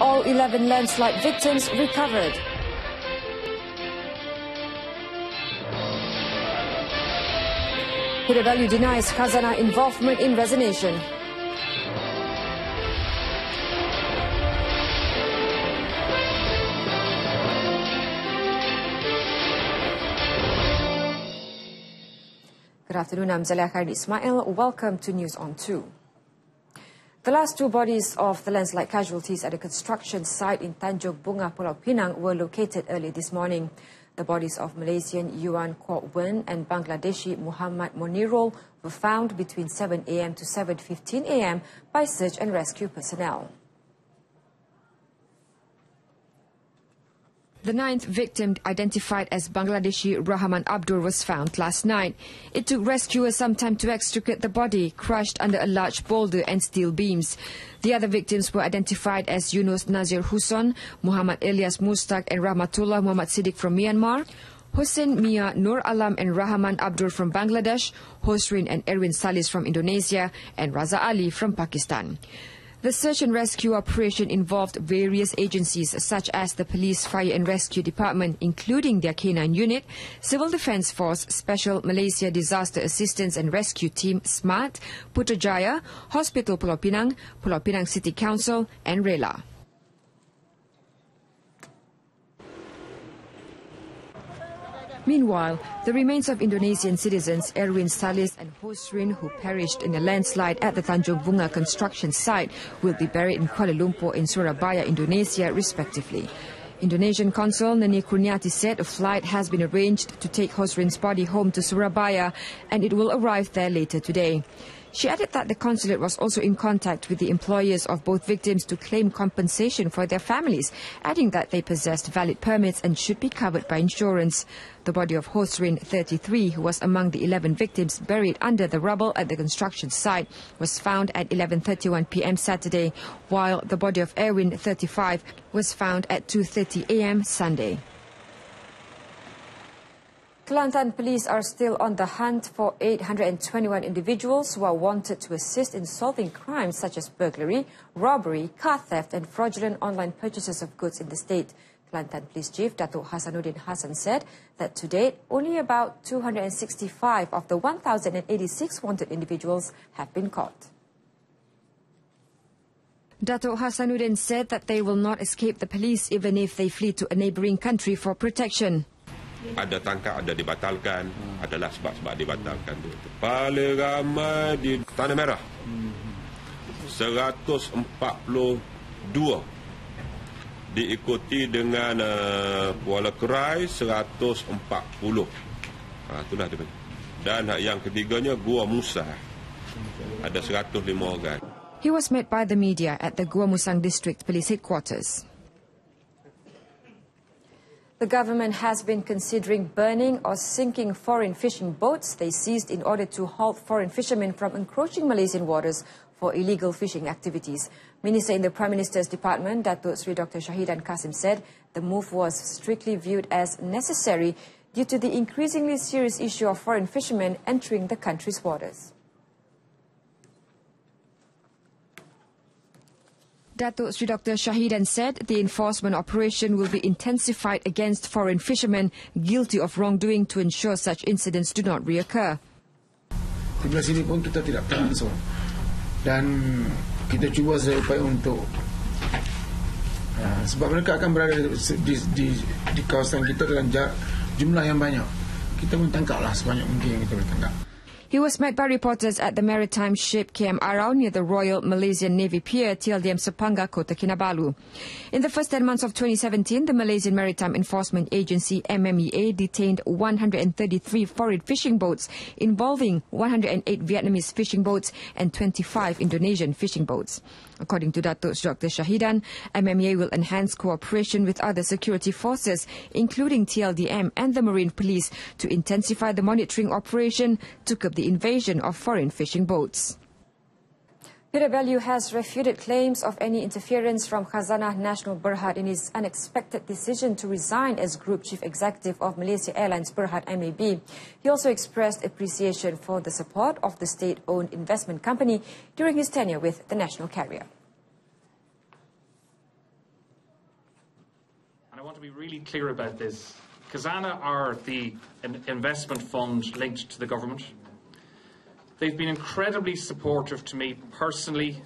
All 11 landslide victims recovered. PW denies Khazana involvement in resignation. Good afternoon, I'm Zalia Khairi Ismail. Welcome to News on 2. The last two bodies of the landslide casualties at a construction site in Tanjung Bunga, Pulau Penang were located early this morning. The bodies of Malaysian Yuan Kwok Wen and Bangladeshi Muhammad Monirul were found between 7 a.m. to 7:15 a.m. by search and rescue personnel. The ninth victim, identified as Bangladeshi Rahman Abdur, was found last night. It took rescuers some time to extricate the body, crushed under a large boulder and steel beams. The other victims were identified as Yunus Nazir Huson, Muhammad Elias Mustaq and Rahmatullah Muhammad Siddiq from Myanmar, Hussein Mia Nur Alam and Rahman Abdur from Bangladesh, Hosrin and Erwin Salis from Indonesia, and Raza Ali from Pakistan. The search and rescue operation involved various agencies such as the Police Fire and Rescue Department, including their K9 unit, Civil Defence Force, Special Malaysia Disaster Assistance and Rescue Team SMART, Putrajaya, Hospital Pulau Pinang City Council and RELA. Meanwhile, the remains of Indonesian citizens Erwin Salis and Hosrin, who perished in a landslide at the Tanjung Bunga construction site, will be buried in Kuala Lumpur and Surabaya, Indonesia, respectively. Indonesian Consul Neni Kurniati said a flight has been arranged to take Hosrin's body home to Surabaya and it will arrive there later today. She added that the consulate was also in contact with the employers of both victims to claim compensation for their families, adding that they possessed valid permits and should be covered by insurance. The body of Hosrin, 33, who was among the 11 victims buried under the rubble at the construction site, was found at 11:31 p.m. Saturday, while the body of Erwin, 35, was found at 2:30 a.m. Sunday. Kelantan police are still on the hunt for 821 individuals who are wanted to assist in solving crimes such as burglary, robbery, car theft and fraudulent online purchases of goods in the state. Kelantan Police Chief Datuk Hasanuddin Hassan said that to date, only about 265 of the 1,086 wanted individuals have been caught. Datuk Hasanuddin said that they will not escape the police even if they flee to a neighbouring country for protection. Ada tangkap, ada dibatalkan, adalah sebab-sebab dibatalkan. Paling ramai di Tanah Merah, 142. Diikuti dengan Kuala Kerai, 140. Itulah dia. Dan yang ketiganya Gua Musa, ada 105 orang. He was met by the media at the Gua Musang District Police Headquarters. The government has been considering burning or sinking foreign fishing boats they seized in order to halt foreign fishermen from encroaching Malaysian waters for illegal fishing activities. Minister in the Prime Minister's Department, Datuk Sri Dr. Shahidan Kasim, said the move was strictly viewed as necessary due to the increasingly serious issue of foreign fishermen entering the country's waters. Datuk Sri Dr. Shahidan said the enforcement operation will be intensified against foreign fishermen guilty of wrongdoing to ensure such incidents do not reoccur. Di belah sini pun kita tidak langsung dan kita cuba sedaya upaya untuk sebab mereka akan berada di kawasan kita dengan jumlah yang banyak. Kita pun tangkaplah sebanyak mungkin yang kita boleh tangkap. He was met by reporters at the maritime ship KM Arau near the Royal Malaysian Navy Pier, TLDM Sepangga, Kota Kinabalu. In the first 10 months of 2017, the Malaysian Maritime Enforcement Agency, MMEA, detained 133 foreign fishing boats involving 108 Vietnamese fishing boats and 25 Indonesian fishing boats. According to Datuk Dr. Shahidan, MMEA will enhance cooperation with other security forces, including TLDM and the Marine Police, to intensify the monitoring operation to curb the invasion of foreign fishing boats. PW has refuted claims of any interference from Khazana National Berhad in his unexpected decision to resign as Group Chief Executive of Malaysia Airlines Berhad MAB. He also expressed appreciation for the support of the state-owned investment company during his tenure with the national carrier. to be really clear about this. Khazana are an investment fund linked to the government. They've been incredibly supportive to me personally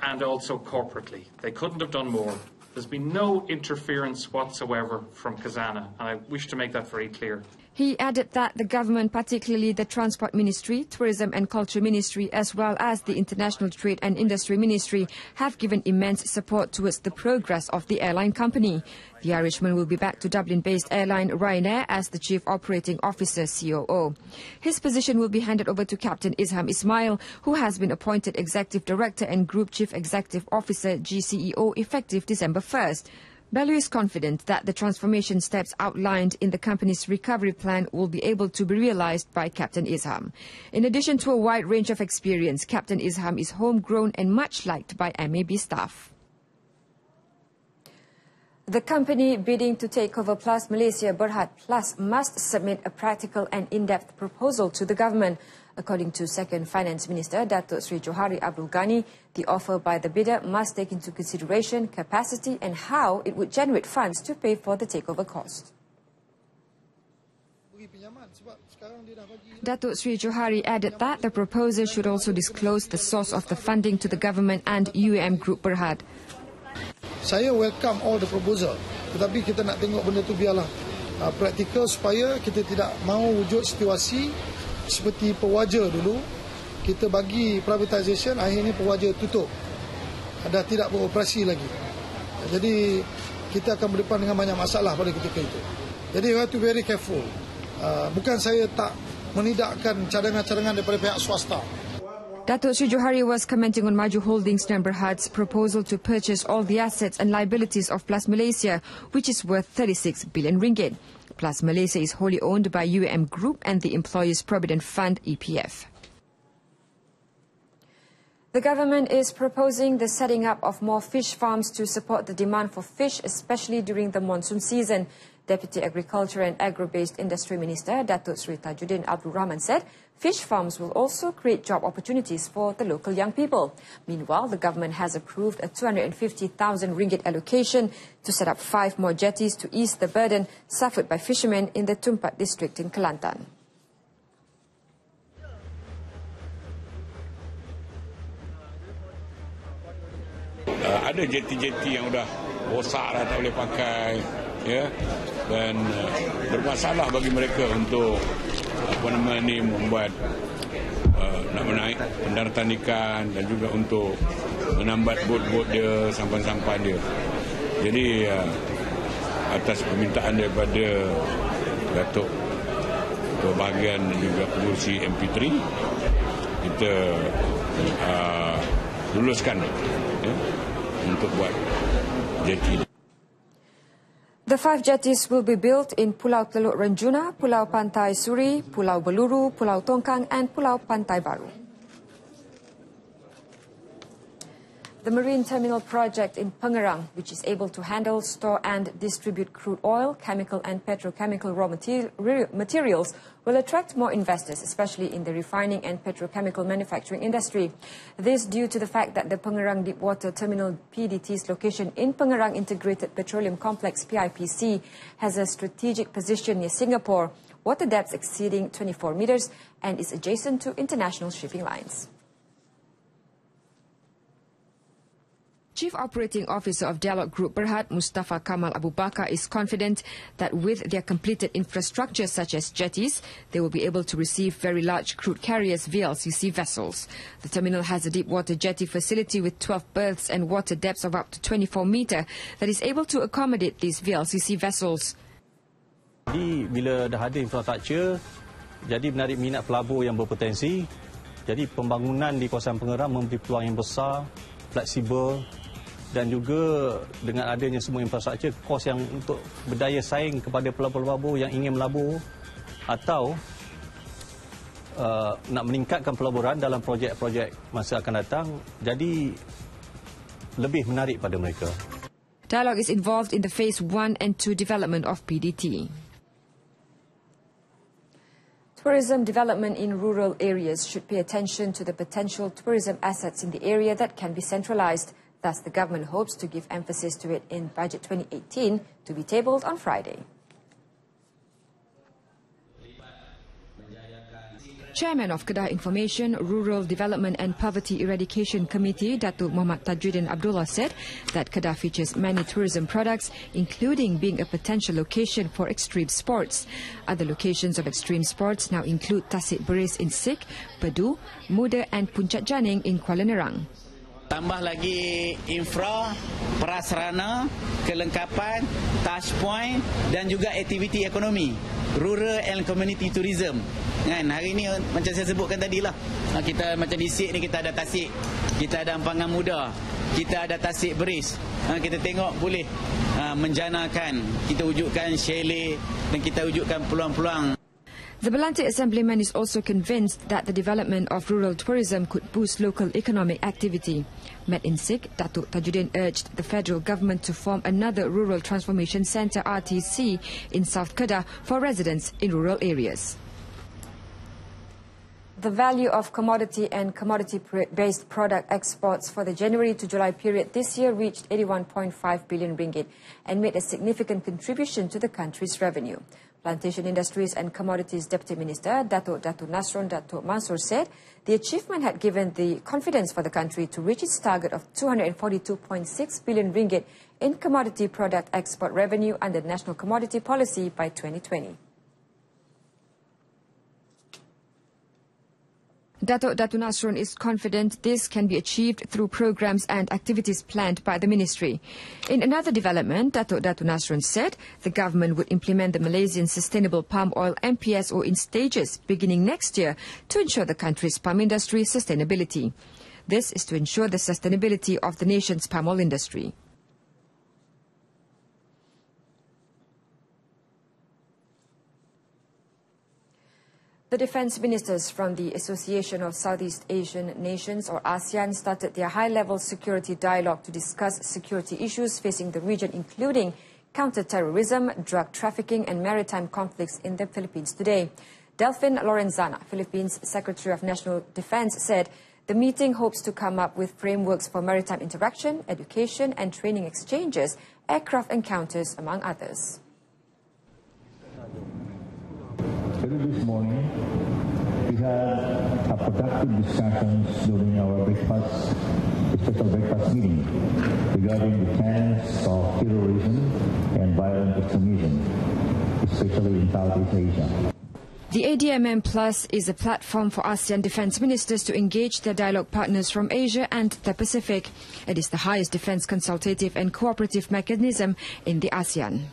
and also corporately. They couldn't have done more. There's been no interference whatsoever from Khazana, and I wish to make that very clear. He added that the government, particularly the Transport Ministry, Tourism and Culture Ministry, as well as the International Trade and Industry Ministry, have given immense support towards the progress of the airline company. The Irishman will be back to Dublin-based airline Ryanair as the Chief Operating Officer (COO). His position will be handed over to Captain Isham Ismail, who has been appointed Executive Director and Group Chief Executive Officer (GCEO) effective December 1st. Bellew is confident that the transformation steps outlined in the company's recovery plan will be able to be realized by Captain Isham. In addition to a wide range of experience, Captain Isham is homegrown and much liked by MAB staff. The company bidding to take over Plus Malaysia Berhad Plus must submit a practical and in-depth proposal to the government. According to Second Finance Minister Datuk Sri Johari Abdul Ghani, the offer by the bidder must take into consideration capacity and how it would generate funds to pay for the takeover cost. Datuk Sri Johari added that the proposer should also disclose the source of the funding to the government and UAM Group Berhad. Saya welcome all the proposal, tetapi kita nak tengok benda tu biarlah praktikal supaya kita tidak mahu wujud situasi seperti pewaja dulu. Kita bagi privatisation, akhirnya pewaja tutup, dah tidak beroperasi lagi. Jadi kita akan berdepan dengan banyak masalah pada ketika itu. Jadi we have to be very careful. Bukan saya tak menidakkan cadangan-cadangan daripada pihak swasta. Datuk Sri Johari was commenting on Maju Holdings dan Berhad's proposal to purchase all the assets and liabilities of Plus Malaysia, which is worth 36 billion ringgit. Plus Malaysia is wholly owned by UAM Group and the Employees Provident Fund (EPF). The government is proposing the setting up of more fish farms to support the demand for fish, especially during the monsoon season. Deputy Agriculture and Agro-Based Industry Minister Datuk Sri Tajuddin Abdul Rahman said fish farms will also create job opportunities for the local young people. Meanwhile, the government has approved a 250,000 ringgit allocation to set up 5 more jetties to ease the burden suffered by fishermen in the Tumpat district in Kelantan. Ada jeti-jeti yang sudah rosak dah, tak boleh pakai, ya, dan bermasalah bagi mereka untuk membuat nak menaik pendaratan ikan dan juga untuk menambat bot-bot dia, sampan-sampan dia. Jadi atas permintaan daripada Datuk Ketua Bahagian dan juga pengurusi MP3, kita luluskan untuk buat jeti. The 5 jetties will be built in Pulau Teluk Ranjuna, Pulau Pantai Suri, Pulau Beluru, Pulau Tongkang and Pulau Pantai Baru. The marine terminal project in Penang, which is able to handle, store and distribute crude oil, chemical and petrochemical raw materials, will attract more investors, especially in the refining and petrochemical manufacturing industry. This due to the fact that the Penang Deepwater Terminal PDT's location in Penang Integrated Petroleum Complex PIPC has a strategic position near Singapore, water depths exceeding 24 meters, and is adjacent to international shipping lines. Chief Operating Officer of Dialog Group Berhad, Mustafa Kamal Abu Bakar, is confident that with their completed infrastructure such as jetties, they will be able to receive very large crude carriers VLCC vessels. The terminal has a deep water jetty facility with 12 berths and water depths of up to 24 meter that is able to accommodate these VLCC vessels. Jadi bila dah ada infrastruktur, jadi menarik minat pelabur yang berpotensi. Jadi pembangunan di kawasan Pengerang memberi peluang yang besar, fleksibel, dan juga dengan adanya semua infrastruktur, kos yang untuk berdaya saing kepada pelabur-pelabur yang ingin melabur atau nak meningkatkan pelaburan dalam projek-projek masa akan datang, jadi lebih menarik pada mereka. Dialog is involved in the Phase 1 and 2 development of PDT. Tourism development in rural areas should pay attention to the potential tourism assets in the area that can be centralized. Thus, the government hopes to give emphasis to it in Budget 2018 to be tabled on Friday. Chairman of Kedah Information, Rural Development and Poverty Eradication Committee, Datuk Muhammad Tajudin Abdullah, said that Kedah features many tourism products, including being a potential location for extreme sports. Other locations of extreme sports now include Tasik Beris in Sik, Pedu, Muda and Puncak Janing in Kuala Nerang. Tambah lagi infra, prasarana, kelengkapan, touch point dan juga aktiviti ekonomi, rural and community tourism. Kan, hari ini macam saya sebutkan tadilah, kita macam di Sik ni kita ada Tasik, kita ada Ampangan Muda, kita ada Tasik Beris. Kita tengok boleh menjanakan, kita wujudkan chalet dan kita wujudkan peluang-peluang. The Belantik Assemblyman is also convinced that the development of rural tourism could boost local economic activity. Met in Sik, Datuk Tajudin urged the federal government to form another Rural Transformation Centre RTC in South Kedah for residents in rural areas. The value of commodity and commodity-based product exports for the January to July period this year reached 81.5 billion ringgit and made a significant contribution to the country's revenue. Plantation Industries and Commodities Deputy Minister Datuk Nasron Datuk Mansor said the achievement had given the confidence for the country to reach its target of 242.6 billion ringgit in commodity product export revenue under National Commodity Policy by 2020. Datuk Nasron is confident this can be achieved through programs and activities planned by the ministry. In another development, Datuk Nasron said the government would implement the Malaysian Sustainable Palm Oil MPSO in stages beginning next year to ensure the country's palm industry sustainability. This is to ensure the sustainability of the nation's palm oil industry. The defence ministers from the Association of Southeast Asian Nations, or ASEAN, started their high-level security dialogue to discuss security issues facing the region, including counter-terrorism, drug trafficking and maritime conflicts in the Philippines today. Delphine Lorenzana, Philippines Secretary of National Defence, said the meeting hopes to come up with frameworks for maritime interaction, education and training exchanges, aircraft encounters, among others. This morning, we had a productive discussions during our special breakfast meeting regarding the chance of terrorism and violent extremism, especially in Southeast Asia. The ADMM Plus is a platform for ASEAN defence ministers to engage their dialogue partners from Asia and the Pacific. It is the highest defence consultative and cooperative mechanism in the ASEAN.